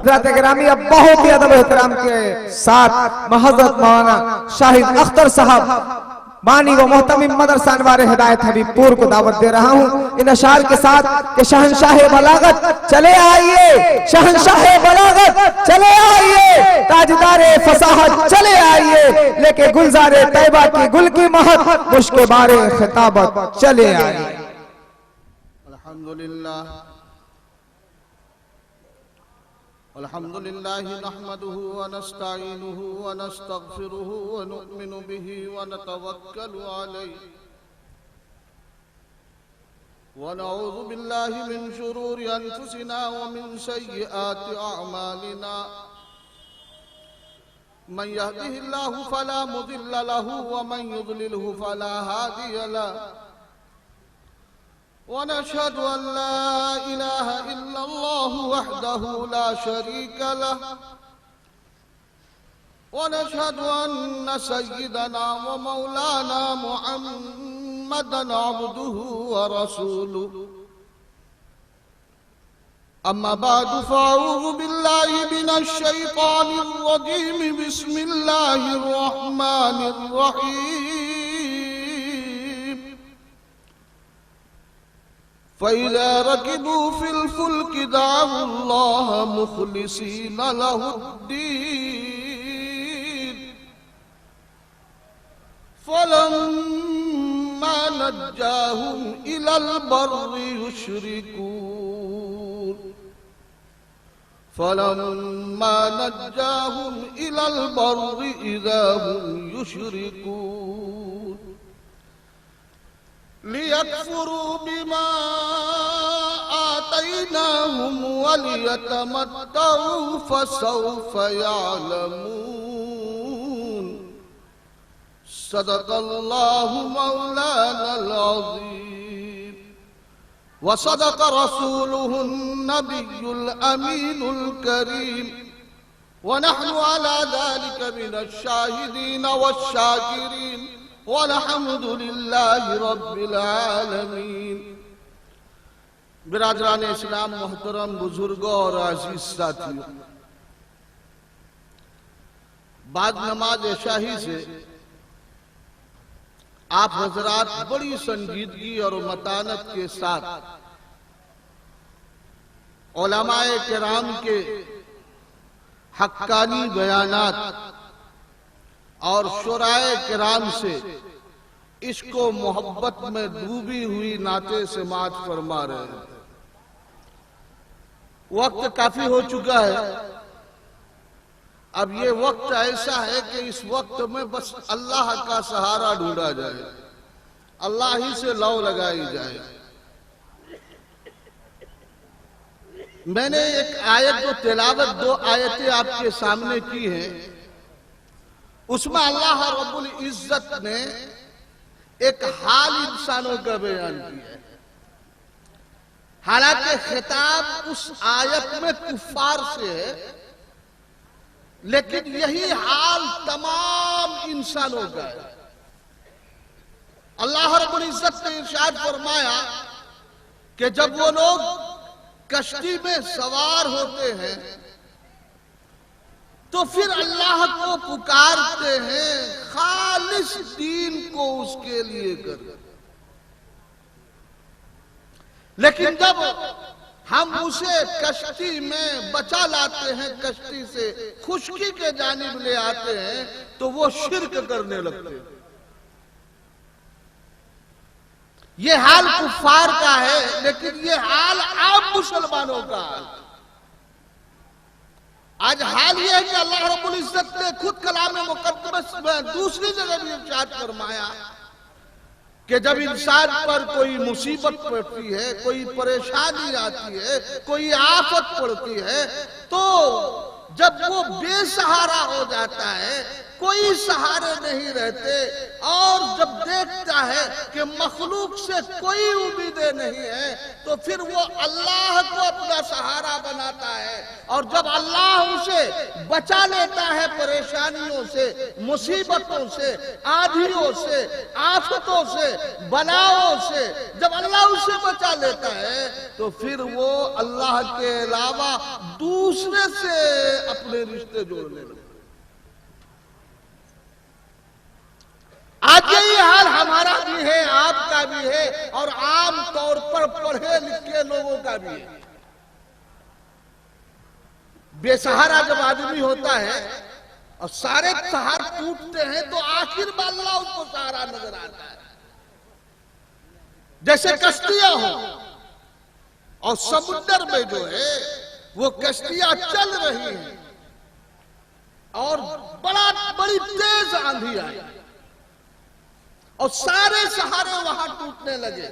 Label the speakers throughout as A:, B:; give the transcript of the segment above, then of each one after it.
A: حضرات گرامی اب بہت ہی ادب احترام کے ساتھ حضرت مولانا شاہد اختر صاحب بانی و محتمم مدرسہ انوار ہدایت حبیب پور کو دعوت دے رہا ہوں ان اشعار کے ساتھ کہ شہنشاہ بلاغت چلے آئیے، شہنشاہ بلاغت چلے آئیے، تاجدار فصاحت چلے آئیے، لے کے گلزار طیبہ کی گل کی مہک مشک بار خطابت چلے آئیے۔
B: الحمد لله نحمده ونستعينه ونستغفره ونؤمن به ونتوكل عليه ونعوذ بالله من شرور أنفسنا ومن سيئات أعمالنا من يهده الله فلا مضل له ومن يضلله فلا هادي له ونشهد أن لا إله إلا الله وحده لا شريك له ونشهد أن سيدنا ومولانا محمدا عبده ورسوله أما بعد فأعوذ بالله من الشيطان الرجيم بسم الله الرحمن الرحيم فإذا ركبوا في الفلك دعوا الله مخلصين له الدين فلما نجاهم إلى البر يشركون فلما نجاهم إلى البر إذا هم يشركون ليكفروا بما آتيناهم وليتمتعوا فسوف يعلمون صدق الله مولانا العظيم وصدق رسوله النبي الأمين الكريم ونحن على ذلك من الشاهدين والشاكرين والحمد للہ رب العالمین۔ برادران اسلام، محترم بزرگوں اور عزیز ساتھیوں، بعد نماز عشاء سے آپ حضرات بڑی سنجیدگی اور متانت کے ساتھ علماء کرام کے حقانی بیانات اور شرائع کرام سے عشق و محبت میں ڈوبی ہوئی نعتیں سماعت فرما رہے ہیں۔ وقت کافی ہو چکا ہے، اب یہ وقت ایسا ہے کہ اس وقت میں بس اللہ کا سہارا ڈھونڈا جائے، اللہ ہی سے لو لگائی جائے۔ میں نے ایک آیت و تلاوت، دو آیتیں آپ کے سامنے کی ہیں، اس میں اللہ رب العزت نے ایک حال انسانوں کا بیان کیا ہے، حالانکہ خطاب اس آیت میں کفار سے ہے، لیکن یہی حال تمام انسانوں کا ہے۔ اللہ رب العزت نے ارشاد فرمایا کہ جب وہ لوگ کشتی میں سوار ہوتے ہیں تو پھر اللہ کو پکارتے ہیں خالص دین کو اس کے لیے کر، لیکن جب ہم اسے کشتی میں بچا لاتے ہیں، کشتی سے خشکی کے جانب لے آتے ہیں تو وہ شرک کرنے لگتے ہیں۔ یہ حال کفار کا ہے، لیکن یہ حال عام مسلمانوں کا ہے۔ آج حال یہ ہے کہ اللہ رب العزت نے خود کلام مقدس میں دوسری جگہ بھی ارشاد فرمایا کہ جب انسان پر کوئی مصیبت پڑتی ہے، کوئی پریشانی آتی ہے، کوئی آفت پڑتی ہے، تو جب وہ بے سہارا ہو جاتا ہے کوئی سہارے نہیں رہتے، اور جب دیکھتا ہے کہ مخلوق سے کوئی امیدیں نہیں ہے تو پھر وہ اللہ کو اپنا سہارا بناتا ہے، اور جب اللہ اسے بچا لیتا ہے پریشانیوں سے، مصیبتوں سے، آدھیوں سے، آفتوں سے، بلاؤں سے، جب اللہ اسے بچا لیتا ہے تو پھر وہ اللہ کے علاوہ دوسرے سے اپنے رشتے جوڑنے لگتا ہے۔ آج یہی حال ہمارا بھی ہے، آپ کا بھی ہے، اور عام طور پر پڑھے لکھے لوگوں کا بھی ہے۔ بے سہارا جب آدمی ہوتا ہے اور سارے سہار ٹوٹتے ہیں تو آخر میں اللہ اس کو سہارا نظر آتا ہے۔ جیسے کشتیاں ہوں اور سمندر میں جو ہے وہ کشتیاں چل رہی ہیں اور بڑی تیز آندھی آئی اور سارے سہارے وہاں ٹوٹنے لگے۔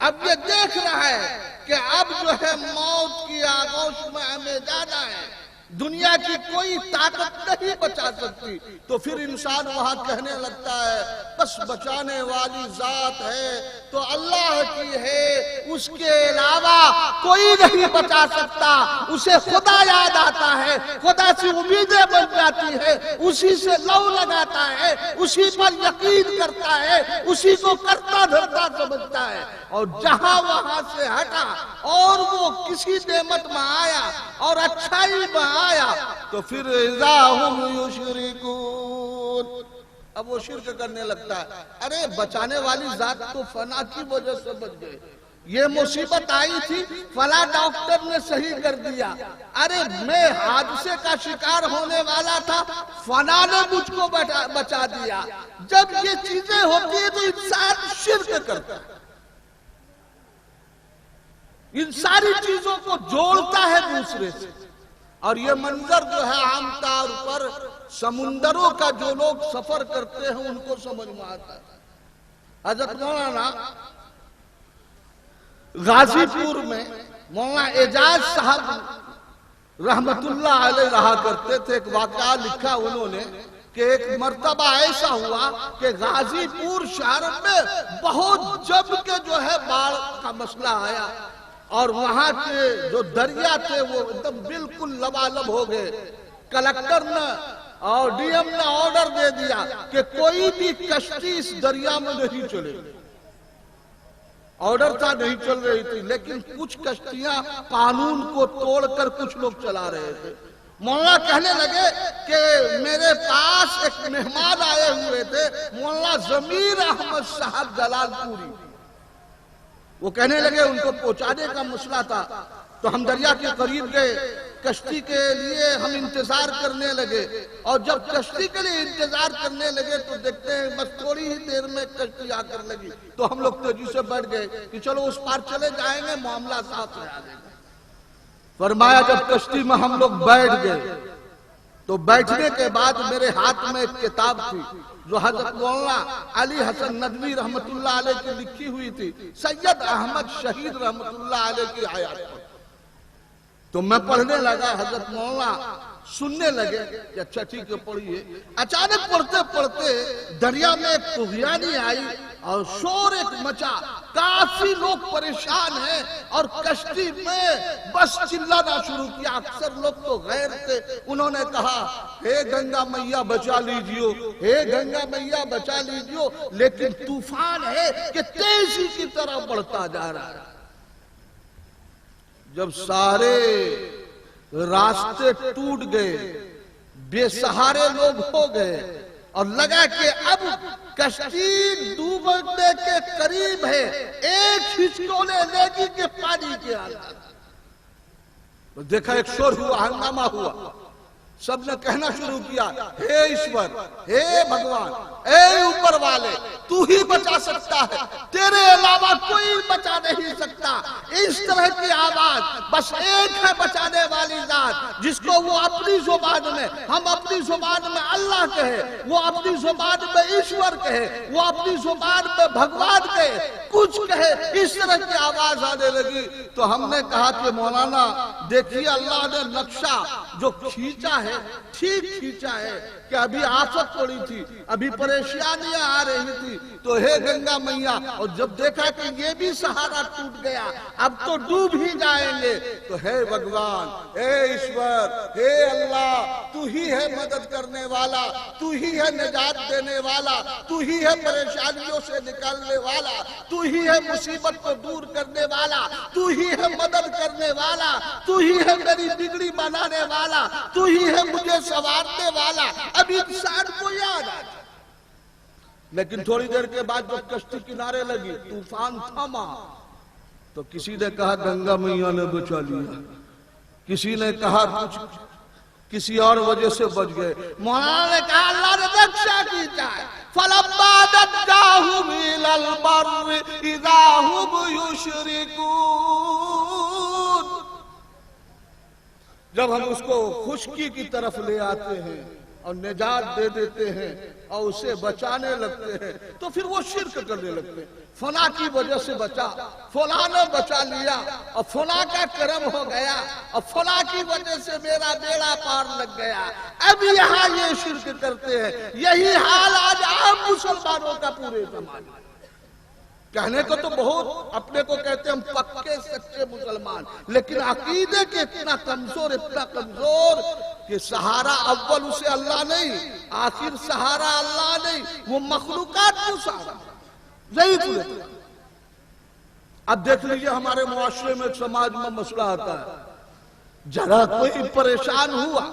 B: اب یہ دیکھ رہا ہے کہ اب جو ہے موت کی آغوش میں ہمیں جانا ہے، دنیا کی کوئی طاقت نہیں بچا سکتی، تو پھر انسان وہاں کہنے لگتا ہے بس بچانے والی ذات ہے تو اللہ کی ہے، اس کے علاوہ کوئی نہیں بچا سکتا۔ اسے خدا یاد آتا ہے، خدا سے امیدیں بن جاتی ہے، اسی سے لو لگاتا ہے، اسی پر یقین کرتا ہے، اسی کو کرتا دھرتا سمجھتا ہے، اور جہاں وہاں سے ہٹا اور وہ کسی نعمت میں آیا اور اچھائی میں آیا تو پھر اذا ہم یشرکون، اب وہ شرک کرنے لگتا ہے۔ ارے بچانے والی ذات تو فنا کی وجہ سے بچ گئے، یہ مصیبت آئی تھی فلاں ڈاکٹر نے صحیح کر دیا، ارے میں حادثے کا شکار ہونے والا تھا فنا نے مجھ کو بچا دیا۔ جب یہ چیزیں ہوتی ہیں تو انسان شرک کرتا ہے، ان ساری چیزوں کو جوڑتا ہے دوسرے سے، اور یہ منظر جو ہے عام طور پر سمندروں کا جو لوگ سفر کرتے ہیں ان کو سمجھ میں آتا ہے۔ حضرت مولانا غازی پور میں مولانا اعجاز صاحب رحمت اللہ علیہ رہا کرتے تھے۔ ایک واقعہ لکھا انہوں نے کہ ایک مرتبہ ایسا ہوا کہ غازی پور شہر میں بہت جب کے جو ہے باڑھ کا مسئلہ آیا، اور وہاں کے جو دریا تھے وہ ایک دم بالکل لبالب ہو گئے۔ کلکٹر نے اور ڈی ایم نے آرڈر دے دیا کہ کوئی بھی کشتی اس دریا میں نہیں چلے۔ آرڈر تھا، نہیں چل رہی تھی، لیکن کچھ کشتیاں قانون کو توڑ کر کچھ لوگ چلا رہے تھے۔ مولانا کہنے لگے کہ میرے پاس ایک مہمان آئے ہوئے تھے، مولانا ضمیر احمد صاحب جلال پوری، وہ کہنے لگے ان کو پہنچانے کا مسئلہ تھا، تو ہم دریا کے قریب گئے، کشتی کے لیے ہم انتظار کرنے لگے، اور جب کشتی کے لیے انتظار کرنے لگے تو دیکھتے ہیں بس تھوڑی ہی دیر میں کشتی آ کر لگی، تو ہم لوگ تیزی سے بیٹھ گئے کہ چلو اس پار چلے جائیں گے، معاملہ صاف ہو جائے گا۔ فرمایا جب کشتی میں ہم لوگ بیٹھ گئے تو بیٹھنے کے بعد میرے ہاتھ میں ایک کتاب تھی جو حضرت مولانا علی حسن ندوی رحمت اللہ علیہ کی لکھی ہوئی تھی، سید احمد شہید رحمت اللہ علیہ کی حیات پر۔ تو میں پڑھنے لگا، حضرت مولانا سننے لگے کہ اچھا ٹھیک ہے پڑھیے۔ اچانک پڑھتے پڑھتے دریا میں ایک طغیانی آئی اور شور ایک مچا، کافی لوگ پریشان ہیں اور کشتی میں بس چلانا شروع کیا۔ اکثر لوگ تو غیر تھے، انہوں نے کہا ہے گنگا میاں بچا لیجیو، ہے گنگا میاں بچا لیجیو، لیکن طوفان ہے کہ تیزی کی طرح بڑھتا جا رہا ہے۔ جب سارے راستے ٹوٹ گئے، بے سہارے لوگ ہو گئے اور لگا کہ اب کشتی ڈوبنے کے قریب ہے، ایک ہچکولے لے گی کہ پانی کے حالات، دیکھا ایک شور ہوا، ہنگامہ ہوا، سب نے کہنا شروع کیا ہے ایشور، ہے بھگوان، اے اوپر والے، تو ہی بچا سکتا ہے، تیرے علاوہ کوئی بچا نہیں سکتا۔ اس طرح کی آواز، بس ایک ہے بچانے والی ذات جس کو وہ اپنی زبان میں، ہم اپنی زبان میں اللہ کہے، وہ اپنی زبان میں ایشور کہے، وہ اپنی زبان میں بھگوان کہے، کچھ کہے، اس طرح کی آواز آنے لگی۔ تو ہم نے کہا کہ مولانا دیکھیے اللہ نے نقشہ جو کھینچا ہے ٹھیک کھینچا ہے کہ ابھی آفت پڑی تھی، ابھی پریشانیاں آ رہی تھی، تو ہے گنگا میاں، اور جب دیکھا کہ یہ بھی سہارا ٹوٹ گیا، اب تو ڈوب ہی جائیں گے، تو ہے بھگوان، اے ایشور، اے اللہ، تو ہی ہے مدد کرنے والا، تو ہی ہے نجات دینے والا، تو ہی ہے پریشانیوں سے نکالنے والا، تو ہی ہے مصیبت کو دور کرنے والا، تو ہی ہے مدد کرنے والا، تو ہی ہے میری بگڑی بنانے والا، تو ہی ہے مجھے سنوارنے والا۔ اب انسان کو یاد آ جائے، لیکن تھوڑی دیر کے بعد جب کشتی کنارے لگی، طوفان تھما، تو کسی نے کہا گنگا میاں نے بچا لیا، کسی نے کہا کسی اور وجہ سے بچ گئے، مولانا نے کہا اللہ نے رکشا کی جائے۔ فَلَمَّا نَجَّاهُمْ إِلَى الْبَرِّ إِذَا هُمْ يُشْرِكُونَ، جب ہم اس کو خشکی کی طرف لے آتے ہیں اور نجات دے دیتے ہیں اور اسے بچانے لگتے ہیں، تو پھر وہ شرک کرنے لگتے ہیں، فلاں کی وجہ سے بچا، فلاں نے بچا لیا، اور فلاں کا کرم ہو گیا، اور فلاں کی وجہ سے میرا بیڑا پار لگ گیا۔ اب یہاں یہ شرک کرتے ہیں، یہی حال آج عام مسلمانوں کا پورے زمانے میں۔ کہنے کو تو بہت اپنے کو کہتے ہیں ہم پکے سچے مسلمان، لیکن عقیدے کے اتنا کمزور کہ سہارا اول اسے اللہ نہیں، آخر سہارا اللہ نہیں، وہ مخلوقات کو سہارا ضعیف ہوئے۔ اب دیکھ لیجئے ہمارے معاشرے میں سماج میں مسئلہ آتا ہے، ذرا کوئی پریشان ہوا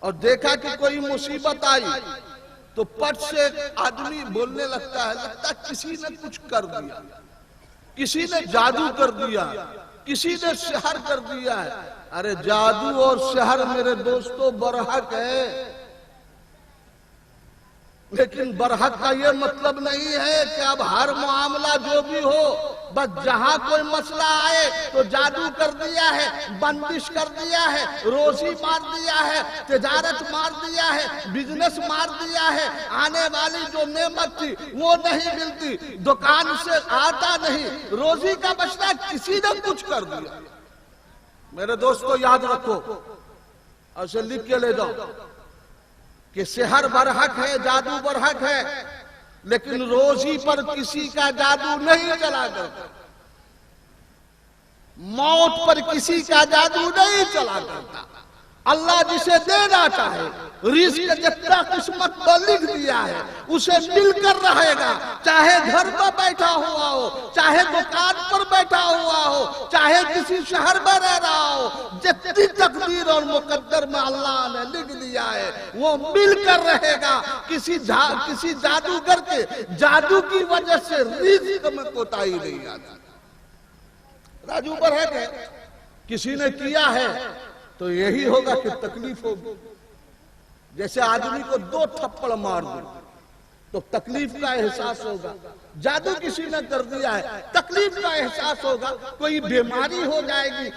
B: اور دیکھا کہ کوئی مصیبت آئی تو پٹ سے آدمی بولنے لگتا ہے کسی نے کچھ کر دیا، کسی نے جادو کر دیا، کسی نے سحر کر دیا ہے۔ ارے جادو اور سحر میرے دوستو برحق ہے، لیکن برحق کا یہ مطلب نہیں ہے کہ اب ہر معاملہ جو بھی ہو، بس جہاں کوئی مسئلہ آئے تو جادو کر دیا ہے، بندش کر دیا ہے، روزی مار دیا ہے، تجارت مار دیا ہے، بزنس مار دیا ہے، آنے والی جو نعمت تھی وہ نہیں ملتی، دکان سے آتا نہیں، روزی کا مسئلہ کسی نے کچھ کر دیا۔ میرے دوستو یاد رکھو، اسے لکھ کے لے جاؤ کہ سحر برحق ہے، جادو برحق ہے، لیکن روزی پر کسی کا جادو نہیں چلا کرتا، موت پر کسی کا جادو نہیں چلا کرتا۔ اللہ جسے دینا چاہے، رزق جتنا قسمت کو لکھ دیا ہے اسے مل کر رہے گا، چاہے گھر پر بیٹھا ہوا ہو، چاہے دکان پر بیٹھا ہوا ہو، چاہے کسی شہر میں رہ رہا ہو، جتنی تقدیر اور مقدر میں اللہ نے لکھ دیا ہے وہ مل کر رہے گا۔ کسی جادوگر کے جادو کی وجہ سے رزق میں کوتاہی نہیں آتی۔ راجو برحق ہے، کسی نے کیا ہے تو یہی ہوگا کہ تکلیف ہوگی۔ جیسے آدمی کو 2 تھپڑ مار دیں تو تکلیف کا احساس ہوگا، جادو کسی نے کر دیا ہے تکلیف کا احساس ہوگا، کوئی بیماری ہو جائے گی،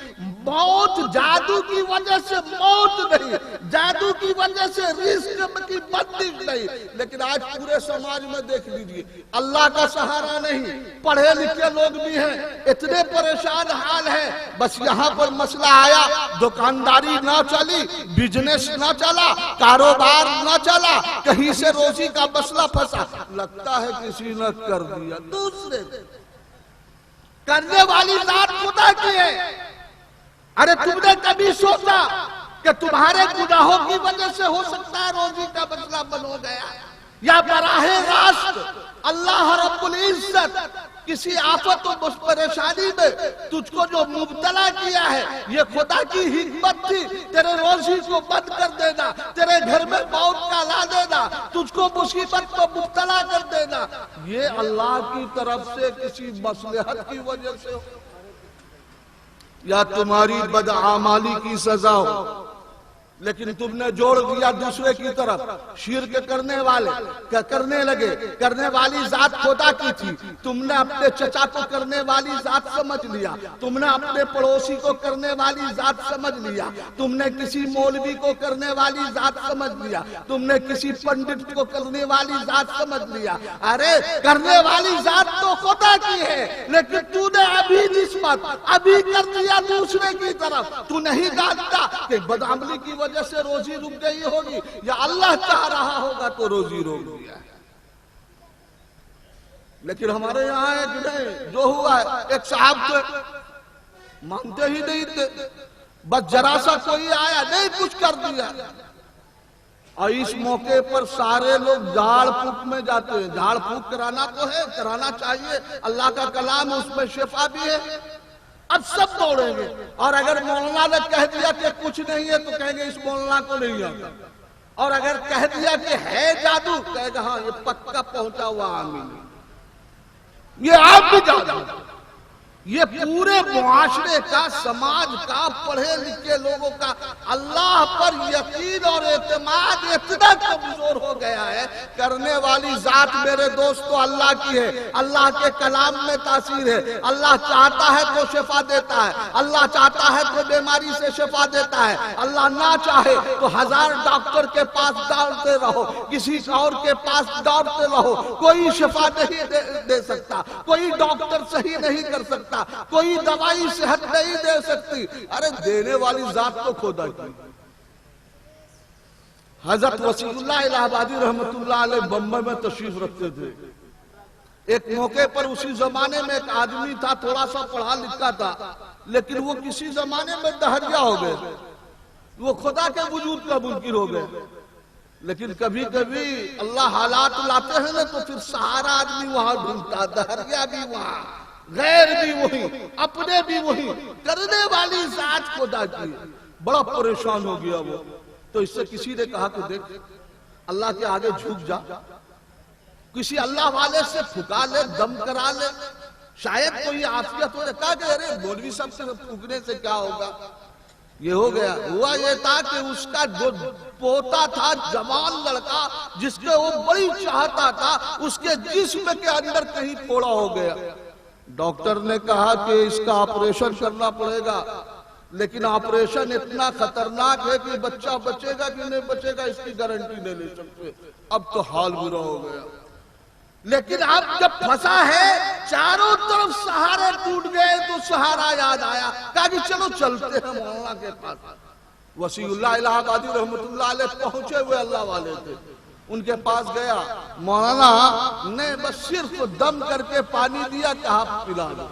B: موت جادو کی وجہ سے موت نہیں، جادو کی وجہ سے رزق کی بندش نہیں۔ لیکن آج پورے سماج میں دیکھ لیجئے، اللہ کا سہارا نہیں، پڑھے لکھے لوگ بھی ہیں، اتنے پریشان حال ہے، بس یہاں پر مسئلہ آیا، دکانداری نہ چلی، بزنس نہ چلا، کاروبار نہ چلا، کہیں سے روزی کا مسئلہ پھنسا، لگتا ہے کسی نے کر دیا۔ دوسرے کرنے والی ذات خدا کی ہے۔ ارے تم نے کبھی سوچا کہ تمہارے گناہوں کی وجہ سے ہو سکتا ہے روزی کا مسئلہ بن ہو گیا، یا براہ راست اللہ رب العزت کسی آفت و پریشانی میں تجھ کو جو مبتلا کیا ہے، یہ خدا کی حکمت تھی، تیرے روزی کو بند کر دینا، تیرے گھر میں موت کا لا دینا، تجھ کو مصیبت کو مبتلا کر دینا، یہ اللہ کی طرف سے کسی مصلحت کی وجہ سے ہو یا تمہاری بدعمالی کی سزا ہو۔ لیکن تم نے جوڑ دیا دوسرے کی طرف، شرک کرنے والے کرنے لگے، کرنے والی ذات خدا کی تھی، تم نے اپنے چچا کو کرنے والی ذات سمجھ لیا، تم نے اپنے پڑوسی کو کرنے والی ذات سمجھ لیا، تم نے کسی مولوی کو کرنے والی ذات سمجھ لیا، تم نے کسی پنڈت کو کرنے والی ذات سمجھ لیا۔ ارے کرنے والی ذات تو خدا کی ہے، لیکن تو نے ابھی نسبت ابھی کر دیا دوسرے کی طرف۔ تو نہیں جانتا کہ بدعملی کی وجہ سے روزی رک گئی ہوگی یا اللہ چاہ رہا ہوگا تو روزی روک دیا ہے۔ لیکن ہمارے یہاں ہے کہ نہیں، جو ہوا ہے، ایک صاحب تو مانتے ہی نہیں تھے، بس ذرا سا کوئی آیا نہیں کچھ کر دیا، اور اس موقع پر سارے لوگ جھاڑ پھونک میں جاتے ہیں۔ جھاڑ پھونک کرانا تو ہے، کرانا چاہیے، اللہ کا کلام اس میں شفا بھی ہے۔ اب سب دوڑیں گے، اور اگر مولانا نے کہہ دیا کہ کچھ نہیں ہے تو کہیں گے اس مولانا کو نہیں آتا، اور اگر کہہ دیا کہ ہے جادو کہے گا ہاں یہ پکا پہنچا ہوا آمین، یہ آپ بھی جادو۔ یہ پورے معاشرے کا، سماج کا، پڑھے لکھے لوگوں کا اللہ پر یقین اور اعتماد اتنا کمزور ہو گیا ہے۔ کرنے والی ذات میرے دوستو اللہ کی ہے، اللہ کے کلام میں تاثیر ہے۔ اللہ چاہتا ہے تو شفا دیتا ہے، اللہ چاہتا ہے تو بیماری سے شفا دیتا ہے، اللہ نہ چاہے تو 1000 ڈاکٹر کے پاس دوڑتے رہو، کسی اور کے پاس دوڑتے رہو، کوئی شفا نہیں دے سکتا، کوئی ڈاکٹر صحیح نہیں کر سکتا، کوئی دوائی صحت نہیں دے سکتی۔ ارے دینے والی ذات تو خدا کی۔ حضرت وسیع اللہ الہ آبادی رحمت اللہ علیہ بمبئی میں تشریف رکھتے تھے۔ ایک موقع پر اسی زمانے میں ایک آدمی تھا، تھوڑا سا پڑھا لکھا تھا، لیکن وہ کسی زمانے میں دہریا ہو گئے، وہ خدا کے وجود کا منکر ہو گئے۔ لیکن کبھی کبھی اللہ حالات لاتے ہیں نا تو پھر سہارا آدمی وہاں ڈھونڈتا، دہریا بھی وہاں، غیر بھی وہی، اپنے بھی وہی، کرنے والی ذات خدا کی۔ بڑا پریشان ہو گیا وہ، تو اس سے کسی نے کہا کہ دیکھ اللہ کے آگے جھک جا، کسی اللہ والے سے پھکا لے، دم کرا لے، شاید کوئی عافیت ہو۔ کہا کہ ارے مولوی صاحب سے پھکنے سے کیا ہوگا؟ یہ ہو گیا۔ ہوا یہ تھا کہ اس کا جو پوتا تھا، جوان لڑکا جس کے وہ بڑی چاہتا تھا، اس کے جسم کے اندر کہیں پھوڑا ہو گیا۔ ڈاکٹر نے کہا کہ اس کا آپریشن کرنا پڑے گا، لیکن آپریشن اتنا خطرناک ہے کہ بچہ بچے گا کہ نہیں بچے گا اس کی گارنٹی نہیں لے سکتے۔ اب تو حال برا ہو گیا، لیکن اب جب پھنسا ہے، چاروں طرف سہارے ٹوٹ گئے تو سہارا یاد آیا، کہا کہ چلو چلتے ہیں مولانا کے پاس۔ وسیع اللہ الہ آبادی رحمت اللہ علیہ پہنچے ہوئے اللہ والے تھے، ان کے پاس گیا، مولانا نے بس صرف دم کر کے پانی دیا کہ آپ پلانا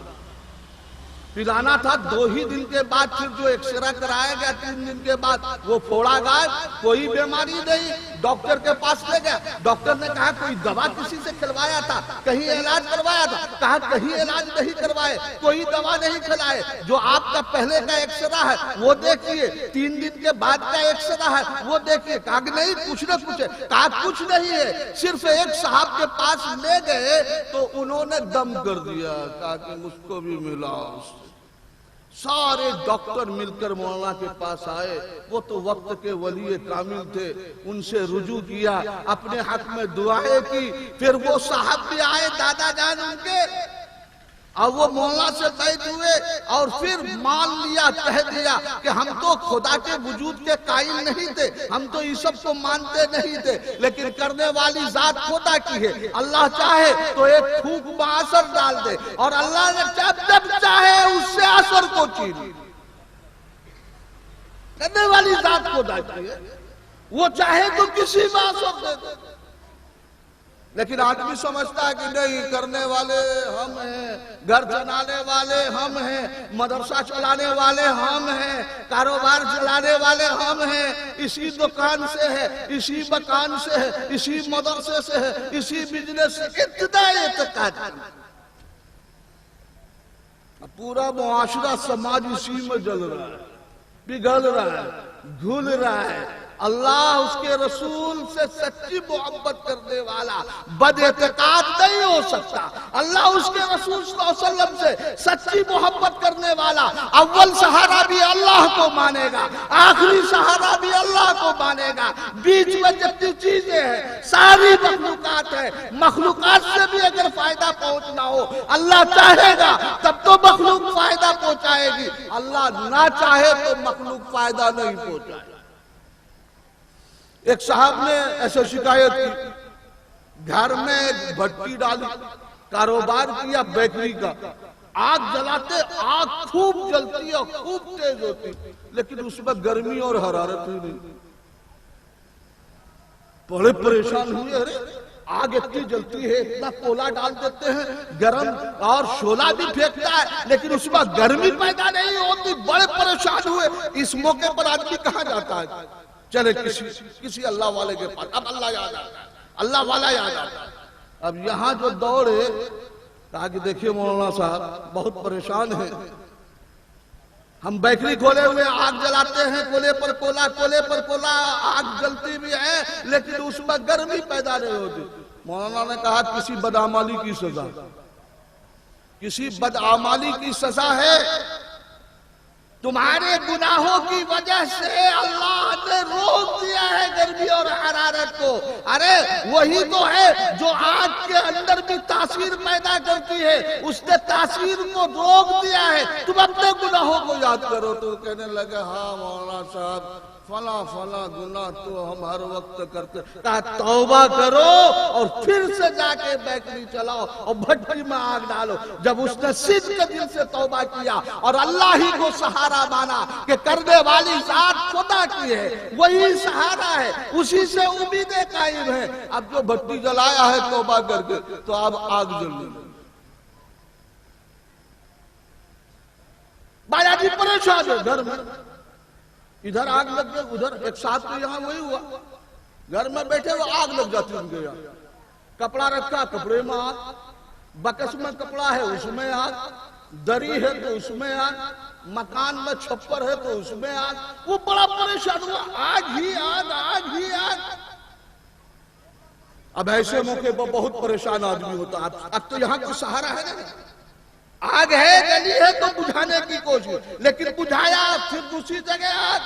B: تھا۔ 2 ہی دن کے بعد پھر جو ایکسرا کرایا گیا، 3 دن کے بعد وہ پھوڑا غائب، کوئی بیماری نہیں۔ ڈاکٹر کے پاس لے گیا، ڈاکٹر نے کہا کوئی دوا کسی سے کھلوایا تھا، کہیں علاج کروایا تھا؟ کہا کہیں علاج نہیں کروائے، کوئی دوا نہیں کھلائے، جو آپ کا پہلے کا ایکسرا ہے وہ دیکھیے، 3 دن کے بعد کا ایکسرا ہے وہ دیکھیے۔ کہا کہ نہیں کچھ نہ کچھ ہے، کہا کچھ نہیں ہے، صرف ایک صاحب کے پاس لے گئے تو انہوں نے دم کر دیا، کہا کہ مجھ کو بھی ملا۔ سارے ڈاکٹر مل کر مولانا کے پاس آئے، وہ تو وقت کے ولی کامل تھے، ان سے رجوع کیا، اپنے حق میں دعائیں کی۔ پھر وہ صاحب بھی آئے، دادا جان ان کے، اور وہ مولانا سے بیعت ہوئے، اور پھر مان لیا، کہہ دیا کہ ہم تو خدا کے وجود کے قائل نہیں تھے، ہم تو یہ سب کو مانتے نہیں تھے، لیکن کرنے والی ذات خدا کی ہے، اللہ چاہے تو ایک پھونک میں اثر ڈال دے، اور اللہ نے جب چاہے اس سے اثر کو چھین۔ کرنے والی ذات خدا کی ہے، وہ چاہے تو کسی میں اثر دے دے۔ لیکن آدمی سمجھتا ہے کہ نہیں، کرنے والے ہم ہیں، گھر چلانے والے ہم ہیں، مدرسہ چلانے والے ہم ہیں، کاروبار چلانے والے ہم ہیں، اسی دکان سے ہے، اسی مکان سے ہے، اسی مدرسے سے ہے، اسی بزنس سے، اتنا اعتقاد۔ پورا معاشرہ سماج اسی میں جل رہا ہے، پگھل رہا ہے، گھل رہا ہے۔ اللہ اس کے رسول سے سچی محبت کرنے والا بد اعتقاد نہیں ہو سکتا۔ اللہ اس کے رسول صلی اللہ علیہ وسلم سے سچی محبت کرنے والا اول سہارا بھی اللہ کو مانے گا، آخری سہارا بھی اللہ کو مانے گا۔ بیچ میں جتنی چیزیں ہیں ساری مخلوقات ہیں، مخلوقات سے بھی اگر فائدہ پہنچنا ہو اللہ چاہے گا تب تو مخلوق فائدہ پہنچائے گی، اللہ نہ چاہے تو مخلوق فائدہ نہیں پہنچائے۔ ایک صاحب نے ایسے شکایت کی، گھر میں ایک بھٹی ڈالی، کاروبار کیا بیکری کا، آگ جلاتے، آگ خوب جلتی اور خوب تیز ہوتی، لیکن اس میں گرمی اور حرارت ہی نہیں۔ بڑے پریشان ہوئے، ارے آگ اتنی جلتی ہے، اتنا کولا ڈال دیتے ہیں، گرم اور شعلہ بھی پھینکتا ہے، لیکن اس میں گرمی پیدا نہیں ہوتی۔ بڑے پریشان ہوئے، اس موقع پر آدمی کہاں جاتا ہے؟ چلے کسی اللہ والے کے پاس، اب اللہ یاد آتا ہے، اللہ والا یاد آتا ہے۔ اب یہاں جو دوڑے، کہا کہ دیکھیے مولانا صاحب بہت پریشان ہیں، ہم بیکری کھولے ہوئے آگ جلاتے ہیں، کولے پر کولا، آگ جلتی بھی ہے لیکن اس میں گرمی پیدا نہیں ہوتی۔ مولانا نے کہا کسی بدعمالی کی سزا، کسی بدعمالی کی سزا ہے، تمہارے گناہوں کی وجہ سے اللہ نے روک دیا ہے گرمی اور حرارت کو۔ ارے وہی تو ہے جو آگ کے اندر بھی تاثیر پیدا کرتی ہے، اس نے تاثیر کو روک دیا ہے، تم اپنے گناہوں کو یاد کرو۔ تو کہنے لگے ہاں مولانا صاحب فلاں گناہ تو ہم ہر وقت کرتے۔ کہا توبہ کرو اور پھر سے جا کے بیکری چلاؤ اور بھٹی میں آگ ڈالو۔ جب اس نے صدق دل سے توبہ کیا اور اللہ ہی کو سہارا مانا کہ کرنے والی ذات خدا کی ہے، وہی سہارا ہے، اسی سے امیدیں قائم ہیں، اب جو بھٹی جلایا ہے توبہ کر کے تو اب آگ جلنے لگی۔ بایا جی پریشان ہے گھر میں، ادھر آگ لگ گئی، ادھر ایک ساتھ تو یہاں وہی ہوا، گھر میں بیٹھے وہ آگ لگ جاتی ان کے یہاں۔ کپڑا رکھا، کپڑے میں آگ، بکس میں کپڑا ہے اس میں آگ، دری ہے تو اس میں آگ، مکان میں چھپر ہے تو اس میں آگ۔ وہ بڑا پریشان ہوا، آگ ہی آگ۔ اب ایسے موقع پر بہت پریشان آدمی ہوتا ہے، اب تو یہاں کوئی سہارا ہے نا، آگ ہے جلی ہے تو بجھانے کی کوشش، لیکن بجھایا پھر دوسری جگہ آگ،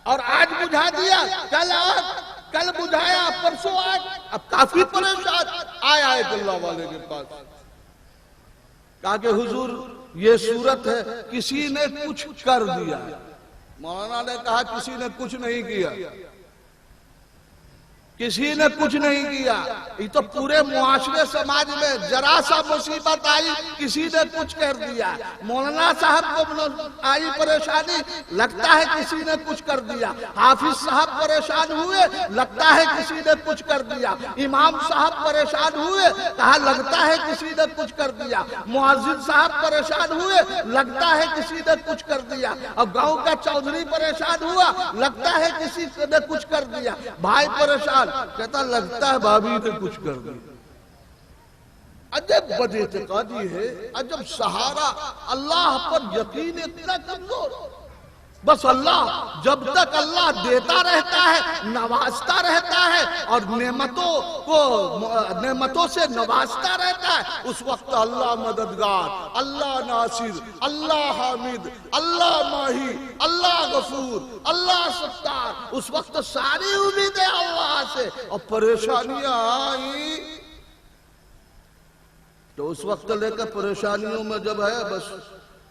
B: اور آج بجھا دیا، کل آگ، کل بجھایا پرسوں آگ، اب کافی پریشان آیا ایک اللہ والے کے پاس، کہا کہ حضور یہ صورت ہے کسی نے کچھ کر دیا۔ مولانا نے کہا کسی نے کچھ نہیں کیا، کسی نے کچھ نہیں کیا، یہ تو پورے معاشرے سماج میں ذرا سا مصیبت آئی کسی نے کچھ کر دیا۔ مولانا صاحب کو آئی پریشانی، لگتا ہے کسی نے کچھ کر دیا۔ حافظ صاحب پریشان ہوئے، لگتا ہے کسی نے کچھ کر دیا۔ امام صاحب پریشان ہوئے، کہا لگتا ہے کسی نے کچھ کر دیا۔ مؤذن صاحب پریشان ہوئے، لگتا ہے کسی نے کچھ کر دیا۔ اب گاؤں کا چودھری پریشان ہوا، لگتا ہے کسی نے کچھ کر دیا۔ بھائی پریشان، کہتا لگتا ہے بھابھی نے کچھ کر دیا۔ عجب بد اعتقادی ہے، عجب سہارا، اللہ پر یقین اتنا کمزور۔ بس اللہ، جب تک اللہ دیتا رہتا ہے، نوازتا رہتا ہے اور نعمتوں سے نوازتا رہتا ہے، اس وقت اللہ مددگار، اللہ ناصر، اللہ حامد، اللہ ماہی، اللہ غفور، اللہ ستار، اس وقت ساری امیدیں اللہ سے، اور پریشانیاں آئی تو اس وقت لے کر پریشانیوں میں جب ہے بس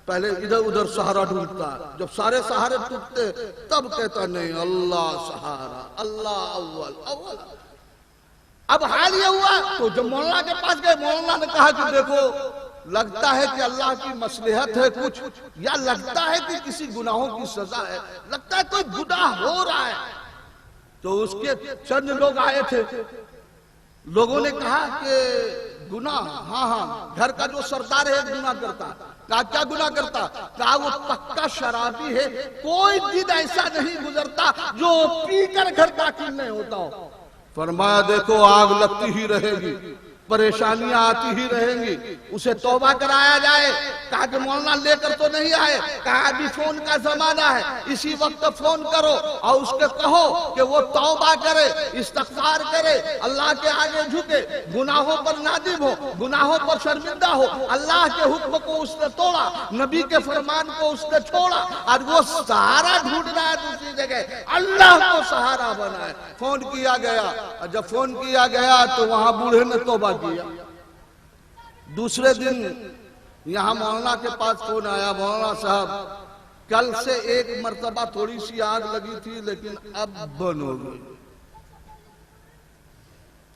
B: پہلے ادھر ادھر سہارا ڈھونڈتا ہے، جب سارے سہارے ٹوٹتے تب کہتا نہیں اللہ سہارا، اللہ اول۔ اب حال یہ ہوا تو جب مولانا کے پاس گئے، مولانا نے کہا کہ دیکھو لگتا ہے کہ اللہ کی مصلحت ہے کچھ، یا لگتا ہے کہ کسی گناہوں کی سزا ہے، لگتا ہے کوئی گناہ ہو رہا ہے۔ تو اس کے چند لوگ آئے تھے، لوگوں نے کہا کہ گناہ، ہاں گھر کا جو سردار ہے گناہ کرتا۔ کہا کیا گناہ کرتا؟ کہا وہ پکا شرابی ہے، کوئی دن ایسا نہیں گزرتا جو پی کر گھر داخل نہیں ہوتا ہو۔ فرمایا دیکھو آگ لگتی ہی رہے گی، پریشانیاں آتی ہی رہیں گی، اسے توبہ کرایا جائے۔ کہا کہ مولانا لے کر تو نہیں آئے، کہا ابھی فون کا زمانہ ہے، اسی وقت فون کرو اور اس کے کہو کہ وہ توبہ کرے، استغفار کرے، اللہ کے آگے جھکے، گناہوں پر نادم ہو، گناہوں پر شرمندہ ہو۔ اللہ کے حکم کو اس نے توڑا، نبی کے فرمان کو اس نے چھوڑا، اور وہ سہارا ڈھونڈ رہا ہے دوسری جگہ، اللہ کو سہارا بنا ہے۔ فون کیا گیا، اور جب فون کیا گیا تو وہاں بوڑھے نے توبہ کیا۔ دوسرے دن یہاں مولانا کے پاس فون آیا، مولانا صاحب کل سے ایک مرتبہ تھوڑی سی آگ لگی تھی لیکن اب بند ہو گئی۔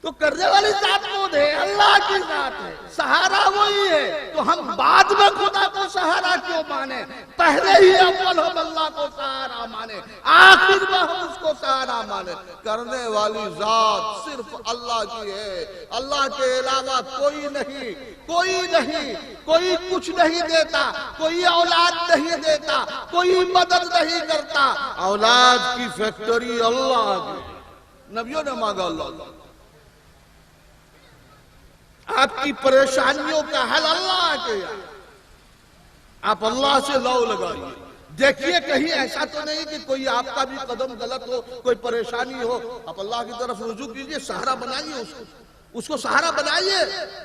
B: تو کرنے والی ذات کون ہے؟ اللہ کی ذات ہے، سہارا وہی ہے، تو ہم بعد میں خدا کو سہارا کیوں مانے؟ پہلے ہی اول ہم اللہ کو سہارا مانے، آخر میں ہم اس کو سہارا مانے۔ کرنے والی ذات صرف اللہ کی ہے، اللہ کے علاوہ کوئی نہیں، کوئی نہیں، کوئی کچھ نہیں دیتا، کوئی اولاد نہیں دیتا، کوئی مدد نہیں کرتا۔ اولاد کی فیکٹری اللہ کی، نبیوں نے مانگا اللہ، آپ کی پریشانیوں کا حل اللہ کے، آپ اللہ سے لو لگائیے۔ دیکھیے کہیں ایسا تو نہیں کہ کوئی آپ کا بھی قدم غلط ہو، کوئی پریشانی ہو، آپ اللہ کی طرف رجوع کیجئے، سہارا بنائیے اس کو سہارا بنائیے۔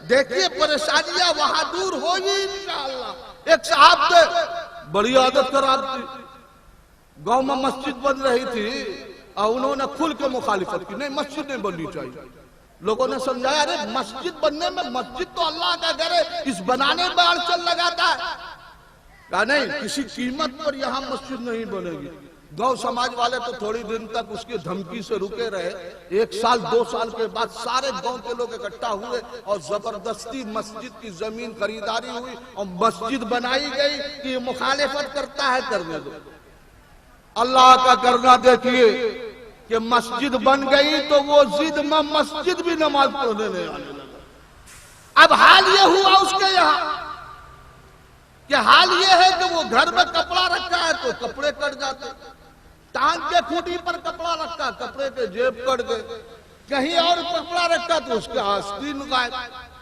B: دیکھیے پریشانیاں وہاں دور ہوگی انشاءاللہ۔ ایک صاحب تھے، بڑی عادت خراب تھی، گاؤں میں مسجد بن رہی تھی اور انہوں نے کھل کے مخالفت کی، نہیں مسجد نہیں بننی چاہیے۔ لوگوں نے سمجھایا ارے مسجد بننے میں، مسجد تو اللہ کا گھر ہے، اس بنانے میں اڑچن لگاتا ہے۔ کہا نہیں، کسی قیمت پر یہاں مسجد نہیں بنے گی۔ گاؤں سماج والے تو تھوڑی دن تک اس کی دھمکی سے رکے رہے، 1 سال 2 سال کے بعد سارے گاؤں کے لوگ اکٹھا ہوئے اور زبردستی مسجد کی زمین خریداری ہوئی اور مسجد بنائی گئی کہ یہ مخالفت کرتا ہے، کرنے دو۔ اللہ کا کرنا دیکھیے کہ مسجد بن گئی تو وہ ضد میں مسجد بھی نماز پڑھنے نہیں آنے لگا۔ اب حال یہ ہوا اس کے یہاں کہ حال یہ ہے کہ وہ گھر میں کپڑا رکھا ہے تو کپڑے کٹ جاتے، ٹانگ کے کھوٹی پر کپڑا رکھا، کپڑے کے جیب کٹ گئے، کہیں اور کپڑا رکھا تو اس کے آستین غائب۔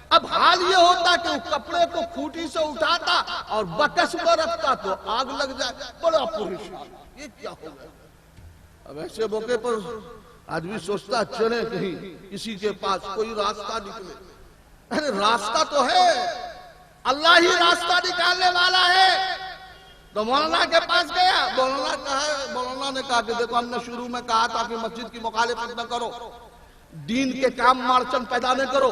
B: اب حال یہ ہوتا کہ وہ کپڑے کو کھوٹی سے اٹھاتا اور بکس میں رکھتا تو آگ لگ جائے، بڑا پریشان، یہ کیا ہو گیا؟ اب ایسے موقع پر آدمی سوچتا چلے کہیں کسی کے پاس کوئی راستہ نکلے۔ ارے راستہ تو ہے، اللہ ہی راستہ نکالنے والا ہے۔ تو مولانا کے پاس گیا، مولانا نے کہا کہ دیکھو ہم نے شروع میں کہا تھا کہ مسجد کی مخالفت نہ کرو، دین کے کام میں اڑچن پیدا نہ کرو،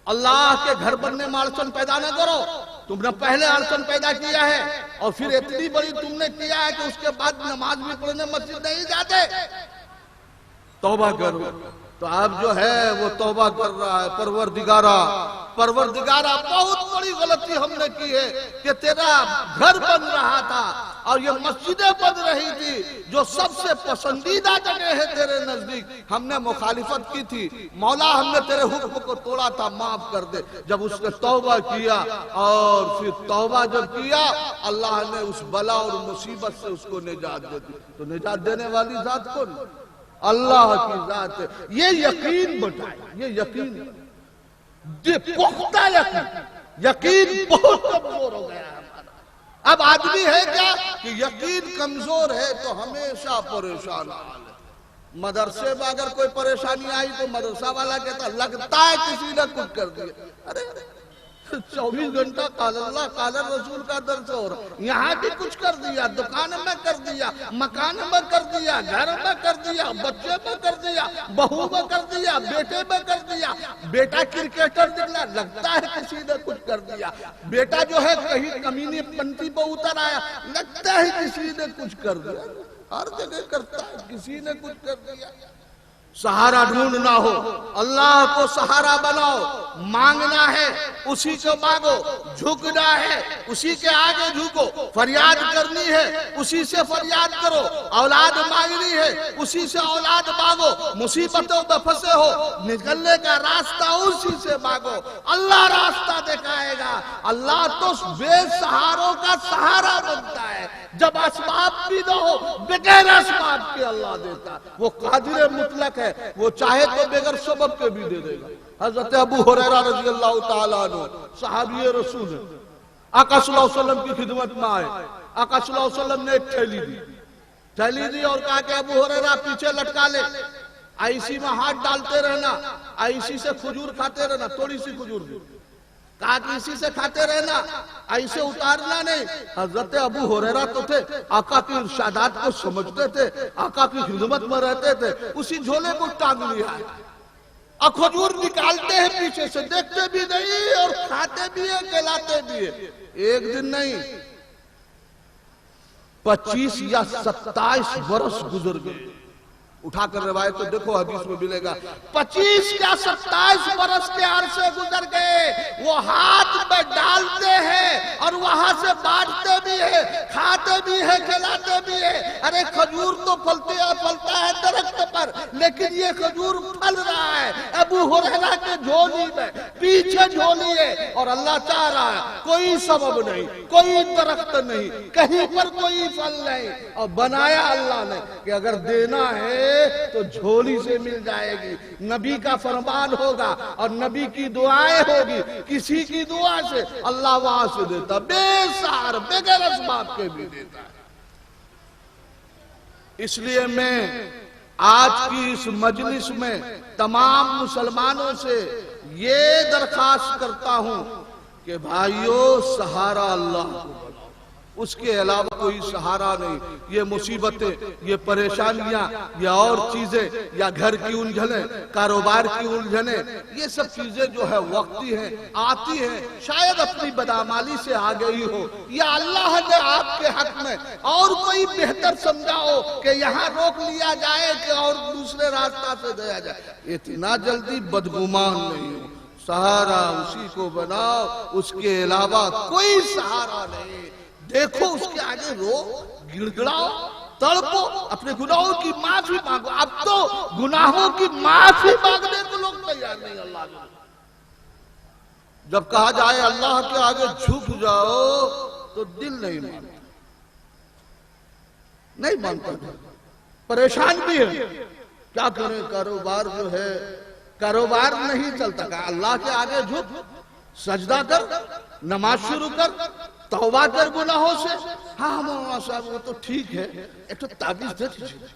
B: اللہ کے گھر بننے میں اڑچن پیدا نہ کرو۔ تم نے پہلے اڑچن پیدا کیا ہے اور پھر اتنی بڑی تم نے کیا ہے کہ اس کے بعد نماز بھی پڑھنے مسجد نہیں جاتے، توبہ کرو۔ تو اب جو ہے وہ توبہ کر رہا ہے، پروردگارہ بہت بڑی غلطی ہم نے کی ہے کہ تیرا گھر بن رہا تھا اور یہ مسجدیں بن رہی تھی جو سب سے پسندیدہ جگہ ہے تیرے نزدیک، ہم نے مخالفت کی تھی، مولا ہم نے تیرے حکم کو توڑا تھا، معاف کر دے۔ جب اس نے توبہ کیا اور پھر توبہ جب کیا، اللہ نے اس بلا اور مصیبت سے اس کو نجات دے دی۔ تو نجات دینے والی ذات کون؟ اللہ کی ذات ہے۔ یہ یقین بٹائے، یہ یقین، یہ پختہ یقین بہت کمزور ہو گیا ہے ہمارا۔ اب آدمی ہے کیا کہ یقین کمزور ہے تو ہمیشہ پریشان حال ہے۔ مدرسے میں اگر کوئی پریشانی آئی تو مدرسہ والا کہتا لگتا ہے کسی نے کچھ کر دیا۔ ارے 24 گھنٹہ قال اللہ قال رسول کا درس ہو رہا، یہاں بھی کچھ کر دیا، دکان میں کر دیا، مکان میں کر دیا، گھر میں کر دیا، بچے میں کر دیا، بہو میں کر دیا، بیٹے میں کر دیا، بیٹا کرکٹر نکلا، لگتا ہے کسی نے کچھ کر دیا، بیٹا جو ہے کہیں کمینی پنتی پہ اتر آیا، لگتا ہے کسی نے کچھ کر دیا۔ ہر جگہ کرتا ہے، کسی نے کچھ کر دیا۔ سہارا ڈھونڈنا ہو، اللہ کو سہارا بناؤ، مانگنا ہے اسی کو مانگو، جھکنا ہے اسی کے آگے جھکو، فریاد کرنی ہے اسی سے فریاد کرو، اولاد مانگنی ہے اسی سے اولاد مانگو، مصیبتوں میں پھنسے ہو نکلنے کا راستہ اسی سے مانگو، اللہ راستہ دکھائے گا۔ اللہ تو بے سہاروں کا سہارا بنتا ہے، جب اسباب بھی نہ ہو بغیر اسباب کے اللہ دیتا، وہ قادر مطلق ہے، وہ چاہے تو بغیر سبب کے بھی دے دے گا۔ حضرت ابو ہریرہ رضی اللہ تعالیٰ عنہ صحابی رسول ہیں، آقا صلی اللہ علیہ وسلم کی خدمت میں آئے، آقا صلی اللہ علیہ وسلم نے ایک تھیلی دی اور کہا کہ ابو ہریرہ پیچھے لٹکا لے، آئیسی میں ہاتھ ڈالتے رہنا، آئیسی سے کھجور کھاتے رہنا، تھوڑی سی کھجور دی، کہا کہ اسی سے کھاتے رہنا، ایسے اتارنا نہیں۔ حضرت ابو ہریرہ تو تھے، آقا کی ارشادات کو سمجھتے تھے، آقا کی خدمت میں رہتے تھے، اسی جھولے کو ٹانگ لیا ہے اور کھجور نکالتے ہیں پیچھے سے، دیکھتے بھی نہیں اور کھاتے بھی ہیں، کھلاتے بھی ہیں۔ ایک دن نہیں 25 یا 27 برس گزر گئے، اٹھا کر روایت تو دیکھو حدیث میں ملے گا، 25 یا 27 برس کے عرصے سے گزر گئے، وہ ہاتھ میں ڈالتے ہیں اور وہاں سے بانٹتے بھی ہیں، کھاتے بھی ہیں، کھلاتے بھی ہیں۔ ارے کھجور تو پھلتا ہے درخت پر، لیکن یہ کھجور پھل رہا ہے ابو ہریرہ کے جھولی میں، پیچھے جھولی ہے، اور اللہ چاہ رہا ہے کوئی سبب نہیں، کوئی درخت نہیں، کہیں پر کوئی پھل نہیں، اور بنایا اللہ نے کہ اگر دینا ہے تو جھولی سے مل جائے گی۔ نبی کا فرمان ہوگا اور نبی کی دعائیں ہوگی، کسی کی دعا سے اللہ وہاں سے دیتا، بے سہار بغیر اسباب کے بھی دیتا ہے۔ اس لیے میں آج کی اس مجلس میں تمام مسلمانوں سے یہ درخواست کرتا ہوں کہ بھائیو، سہارا اللہ کو بناؤ، اس کے علاوہ کوئی سہارا نہیں۔ یہ مصیبتیں، یہ پریشانیاں، یہ اور چیزیں، یا گھر کی الجھنیں، کاروبار کی الجھنیں، یہ سب چیزیں جو ہے وقتی ہیں، آتی ہیں، شاید اپنی بدعمالی سے آ گئی ہو، یا اللہ نے آپ کے حق میں اور کوئی بہتر سمجھا ہو کہ یہاں روک لیا جائے کہ اور دوسرے راستہ سے دیا جائے۔ اتنا جلدی بدگمان نہیں ہو، سہارا اسی کو بناؤ، اس کے علاوہ کوئی سہارا نہیں۔ دیکھو اس کے آگے رو، گڑ گڑاؤ، تڑپو، اپنے گناہوں کی معافی مانگو۔ اب تو گناہوں کی معافی مانگنے کو لوگ تیار نہیں اللہ کے۔ جب کہا جائے اللہ کے آگے جھک جاؤ تو دل نہیں مانتا، نہیں مانتا، پریشان بھی ہے، کیا کریں، کاروبار جو ہے، کاروبار نہیں چلتا۔ کہا اللہ کے آگے جھک، سجدہ کر، نماز شروع کر، توبہ کر گناہوں سے۔ ہاں مولانا صاحب وہ تو ٹھیک ہے، ایک تو تعویذ دے دیجیے،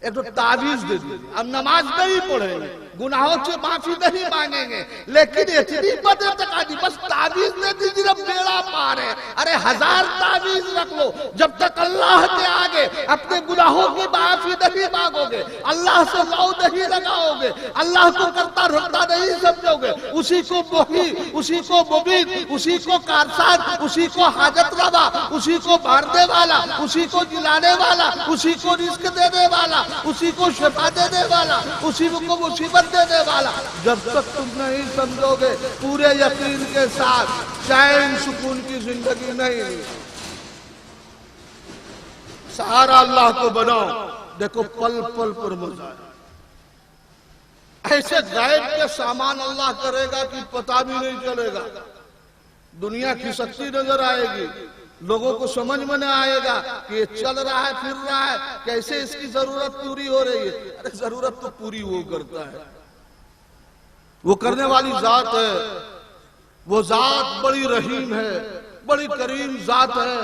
B: ایک تو تعویذ دے دیجیے، اب نماز نہیں پڑھیں گے، گناہوں سے معافی نہیں مانگیں گے، لیکن اتنی بد اعتقادی، بس تعویذ دے دیجیے اب بیڑا پار ہے۔ ارے 1000 تعویذ رکھ لو، جب تک اللہ کے آگے اپنے گناہوں کی معافی نہیں مانگو گے، اللہ سے لو نہیں لگاؤ گے، اللہ کو کرتا رکھتا نہیں سمجھو گے، اسی کو محیی، اسی کو مبید، اسی کو کارساز، اسی کو حاجت روا، اسی کو مارنے والا، اسی کو جلانے والا، اسی کو رزق دینے والا، اسی کو شفا دینے والا، اسی کو مصیبت دینے والا، جب تک تم نہیں سمجھو گے پورے یقین کے ساتھ چین سکون کی زندگی نہیں۔ سہارا اللہ کو بناؤ، دیکھو پل پل پر مزہ ہے۔ ایسے غیب کے سامان اللہ کرے گا کہ پتہ بھی نہیں چلے گا، دنیا کھسکتی نظر آئے گی، لوگوں کو سمجھ میں نہ آئے گا کہ یہ چل رہا ہے، پھر رہا ہے، کیسے اس کی ضرورت پوری ہو رہی ہے۔ ارے ضرورت تو پوری وہ کرتا ہے، وہ کرنے والی ذات ہے، وہ ذات بڑی رحیم ہے، بڑی کریم ذات ہے،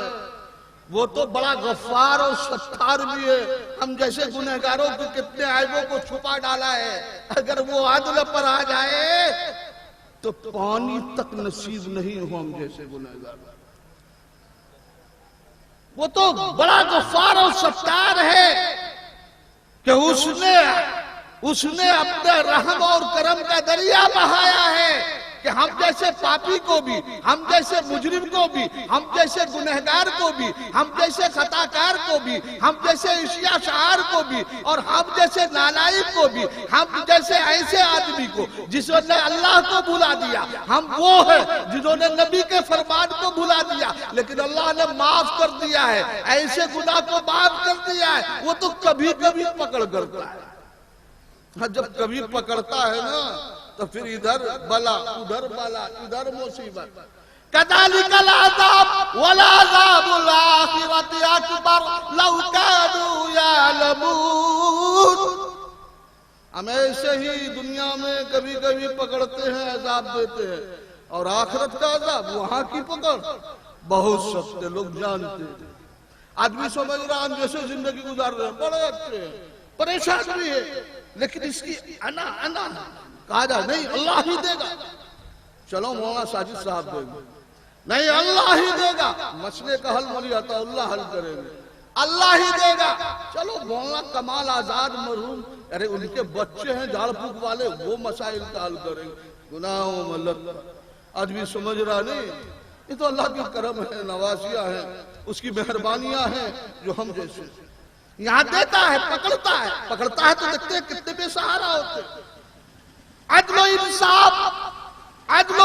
B: وہ تو بڑا غفار اور ستار بھی ہے۔ ہم جیسے گنہگاروں کے کتنے عیبوں کو چھپا ڈالا ہے، اگر وہ عدل پر آ جائے تو پانی تک نصیب نہیں ہو ہم جیسے گنہگار۔ وہ تو بڑا غفار اور ستار ہے کہ اس نے اپنے رحم اور کرم کا دریا بہایا ہے کہ ہم جیسے پاپی کو بھی، ہم جیسے مجرم کو بھی، ہم جیسے گنہگار کو بھی، ہم جیسے خطاکار کو بھی، ہم جیسے اشیاء شعار کو بھی، اور ہم جیسے نالائق کو بھی، ہم جیسے ایسے آدمی کو جس نے اللہ کو بھلا دیا، ہم وہ ہیں جنہوں نے نبی کے فرمان کو بھلا دیا، لیکن اللہ نے معاف کر دیا ہے، ایسے گناہ کو معاف کر دیا ہے۔ وہ تو کبھی کبھی پکڑ کرتا ہے، جب کبھی پکڑتا ہے نا تو پھر ادھر بلا، ادھر بلا، ادھر مصیبت۔ كَذَلِكَ الْعَذَابُ وَالْعَذَابُ الْآخِرَةِ أَكْبَرُ لَوْ كَانُوا يَعْلَمُونَ۔ ہم ایسے ہی دنیا میں کبھی کبھی پکڑتے ہیں، عذاب دیتے ہیں، اور آخرت کا عذاب، وہاں کی پکڑ بہت سخت ہے، لوگ جانتے ہیں۔ آدمی سمجھ رہا ہم جیسے زندگی گزار رہے ہیں، بڑے اچھے ہیں، پریشان بھی ہے، لیکن اس کی انا کہا جائے نہیں اللہ ہی دے گا، چلو مولانا ساجد صاحب دے گا، نہیں اللہ ہی دے گا، مسئلے کا حل مولی عطا اللہ حل کریں گے، اللہ ہی دے گا، چلو مولانا کمال آزاد مرحوم، ارے ان کے بچے ہیں جھاڑ پھونک والے، وہ مسائل کا حل کریں گے، گناہوں میں لگتا آج بھی سمجھ رہا نہیں، یہ تو اللہ کی کرم ہے، نوازیاں ہیں، اس کی مہربانیاں ہیں جو ہم جیسے یہاں دیتا ہے، پکڑتا ہے تو دیکھتے ہیں کتنے بے سہارا ہوتے ہیں۔ عدل و